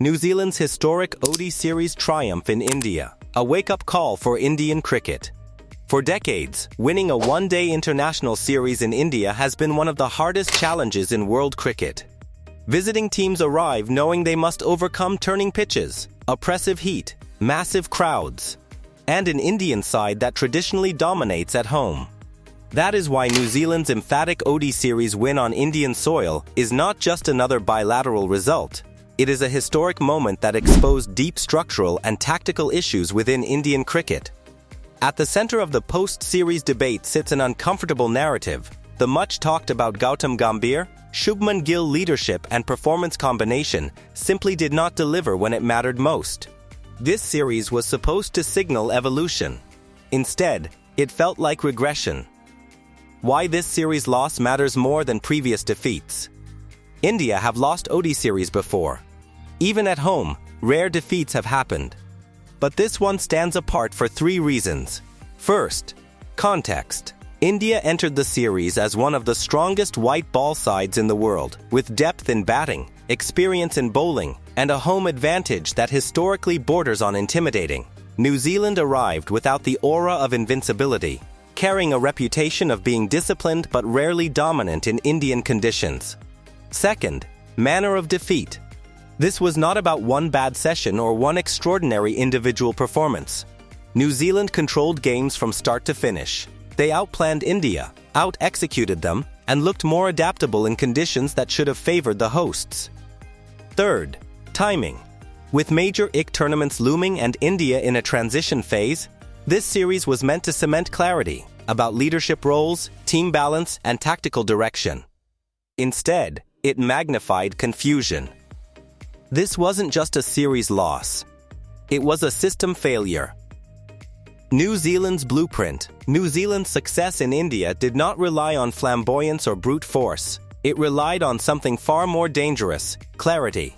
New Zealand's historic ODI series triumph in India, a wake-up call for Indian cricket. For decades, winning a one-day international series in India has been one of the hardest challenges in world cricket. Visiting teams arrive knowing they must overcome turning pitches, oppressive heat, massive crowds, and an Indian side that traditionally dominates at home. That is why New Zealand's emphatic ODI series win on Indian soil is not just another bilateral result. It is a historic moment that exposed deep structural and tactical issues within Indian cricket. At the center of the post-series debate sits an uncomfortable narrative, the much-talked-about Gautam Gambhir, Shubman Gill leadership and performance combination simply did not deliver when it mattered most. This series was supposed to signal evolution. Instead, it felt like regression. Why this series loss matters more than previous defeats. India have lost ODI series before. Even at home, rare defeats have happened. But this one stands apart for three reasons. First, context. India entered the series as one of the strongest white ball sides in the world, with depth in batting, experience in bowling, and a home advantage that historically borders on intimidating. New Zealand arrived without the aura of invincibility, carrying a reputation of being disciplined but rarely dominant in Indian conditions. Second, manner of defeat. This was not about one bad session or one extraordinary individual performance. New Zealand controlled games from start to finish. They outplanned India, out-executed them, and looked more adaptable in conditions that should have favored the hosts. Third, timing. With major IC tournaments looming and India in a transition phase, this series was meant to cement clarity about leadership roles, team balance, and tactical direction. Instead, it magnified confusion. This wasn't just a series loss. It was a system failure. New Zealand's blueprint. New Zealand's success in India did not rely on flamboyance or brute force. It relied on something far more dangerous: clarity.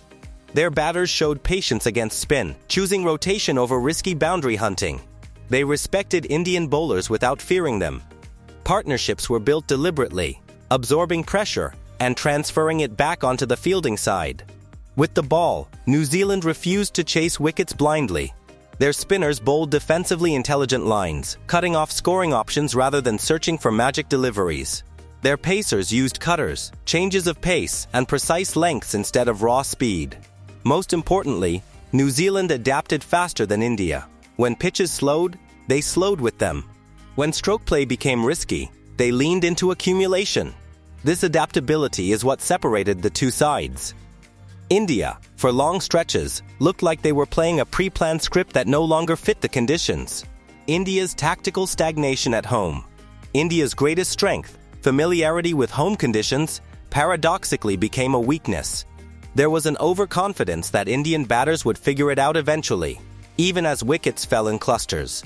Their batters showed patience against spin, choosing rotation over risky boundary hunting. They respected Indian bowlers without fearing them. Partnerships were built deliberately, absorbing pressure and transferring it back onto the fielding side. With the ball, New Zealand refused to chase wickets blindly. Their spinners bowled defensively intelligent lines, cutting off scoring options rather than searching for magic deliveries. Their pacers used cutters, changes of pace, and precise lengths instead of raw speed. Most importantly, New Zealand adapted faster than India. When pitches slowed, they slowed with them. When stroke play became risky, they leaned into accumulation. This adaptability is what separated the two sides. India, for long stretches, looked like they were playing a pre-planned script that no longer fit the conditions. India's tactical stagnation at home. India's greatest strength, familiarity with home conditions, paradoxically became a weakness. There was an overconfidence that Indian batters would figure it out eventually, even as wickets fell in clusters.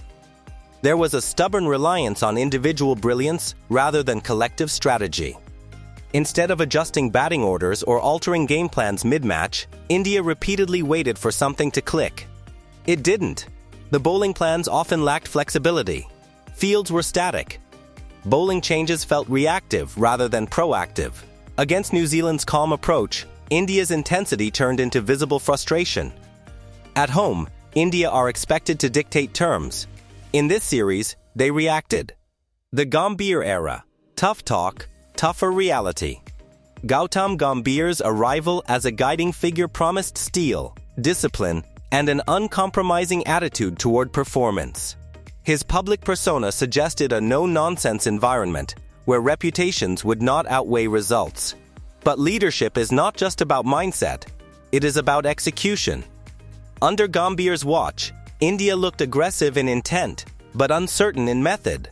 There was a stubborn reliance on individual brilliance rather than collective strategy. Instead of adjusting batting orders or altering game plans mid-match, India repeatedly waited for something to click. It didn't. The bowling plans often lacked flexibility. Fields were static. Bowling changes felt reactive rather than proactive. Against New Zealand's calm approach, India's intensity turned into visible frustration. At home, India are expected to dictate terms. In this series, they reacted. The Gambhir era. Tough talk, tougher reality. Gautam Gambhir's arrival as a guiding figure promised steel, discipline, and an uncompromising attitude toward performance. His public persona suggested a no-nonsense environment where reputations would not outweigh results. But leadership is not just about mindset, it is about execution. Under Gambhir's watch, India looked aggressive in intent, but uncertain in method.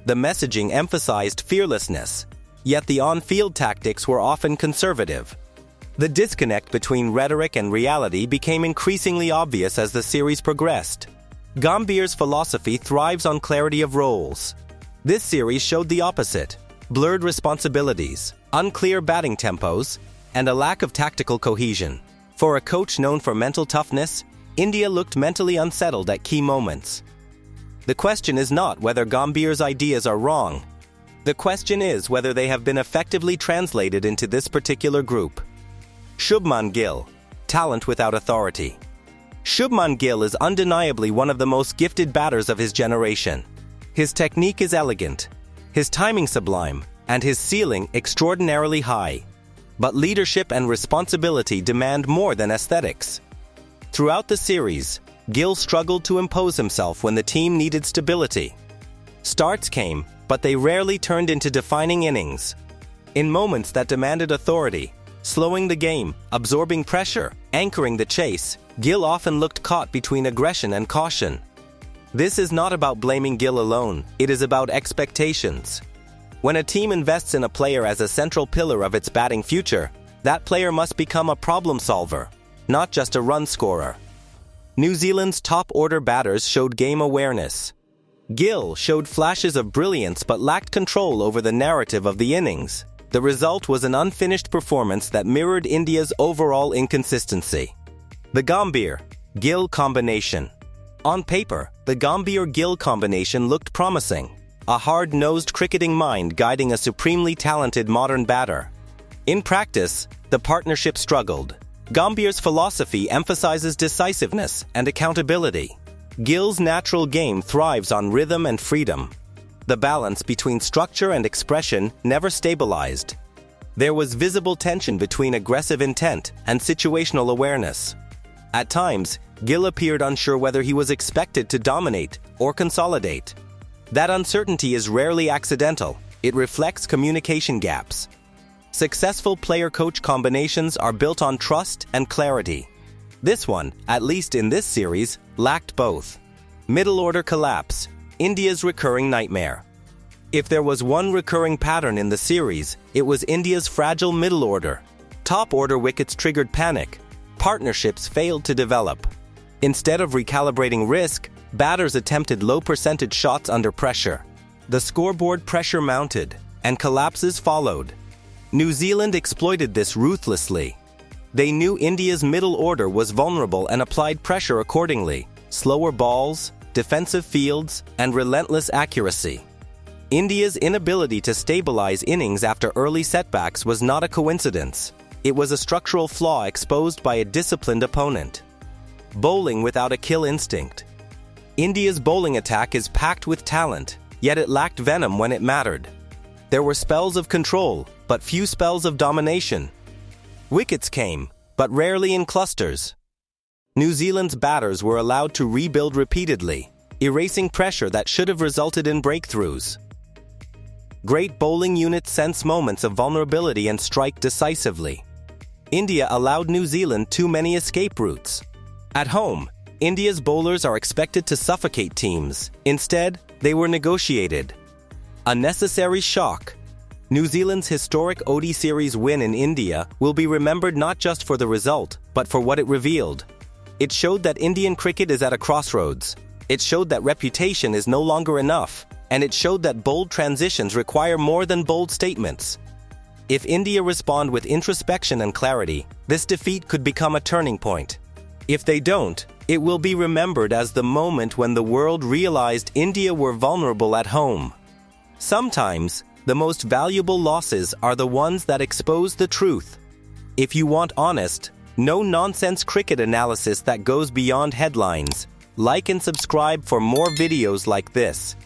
The messaging emphasized fearlessness, yet the on-field tactics were often conservative. The disconnect between rhetoric and reality became increasingly obvious as the series progressed. Gambhir's philosophy thrives on clarity of roles. This series showed the opposite: blurred responsibilities, unclear batting tempos, and a lack of tactical cohesion. For a coach known for mental toughness, India looked mentally unsettled at key moments. The question is not whether Gambhir's ideas are wrong. The question is whether they have been effectively translated into this particular group. Shubman Gill. talent without authority. Shubman Gill is undeniably one of the most gifted batters of his generation. His technique is elegant, his timing sublime, and his ceiling extraordinarily high. But leadership and responsibility demand more than aesthetics. Throughout the series, Gill struggled to impose himself when the team needed stability. Starts came, but they rarely turned into defining innings. In moments that demanded authority, slowing the game, absorbing pressure, anchoring the chase, Gill often looked caught between aggression and caution. This is not about blaming Gill alone, it is about expectations. When a team invests in a player as a central pillar of its batting future, that player must become a problem solver, not just a run scorer. New Zealand's top-order batters showed game awareness. Gill showed flashes of brilliance but lacked control over the narrative of the innings. The result was an unfinished performance that mirrored India's overall inconsistency. The Gambhir-Gill combination. On paper, the Gambhir-Gill combination looked promising, a hard-nosed cricketing mind guiding a supremely talented modern batter. In practice, the partnership struggled. Gambhir's philosophy emphasizes decisiveness and accountability. Gill's natural game thrives on rhythm and freedom. The balance between structure and expression never stabilized. There was visible tension between aggressive intent and situational awareness. At times, Gill appeared unsure whether he was expected to dominate or consolidate. That uncertainty is rarely accidental. It reflects communication gaps. Successful player-coach combinations are built on trust and clarity. This one, at least in this series, lacked both. Middle-order collapse, India's recurring nightmare. If there was one recurring pattern in the series, it was India's fragile middle order. Top-order wickets triggered panic. Partnerships failed to develop. Instead of recalibrating risk, batters attempted low-percentage shots under pressure. The scoreboard pressure mounted, and collapses followed. New Zealand exploited this ruthlessly. They knew India's middle order was vulnerable and applied pressure accordingly. Slower balls, defensive fields, and relentless accuracy. India's inability to stabilize innings after early setbacks was not a coincidence. It was a structural flaw exposed by a disciplined opponent. Bowling without a kill instinct. India's bowling attack is packed with talent, yet it lacked venom when it mattered. There were spells of control, but few spells of domination. Wickets came, but rarely in clusters. New Zealand's batters were allowed to rebuild repeatedly, erasing pressure that should have resulted in breakthroughs. Great bowling units sense moments of vulnerability and strike decisively. India allowed New Zealand too many escape routes. At home, India's bowlers are expected to suffocate teams. Instead, they were negotiated. A necessary shock. New Zealand's historic ODI series win in India will be remembered not just for the result, but for what it revealed. It showed that Indian cricket is at a crossroads. It showed that reputation is no longer enough, and it showed that bold transitions require more than bold statements. If India respond with introspection and clarity, this defeat could become a turning point. If they don't, it will be remembered as the moment when the world realized India were vulnerable at home. Sometimes, the most valuable losses are the ones that expose the truth. If you want honest, no-nonsense cricket analysis that goes beyond headlines, like and subscribe for more videos like this.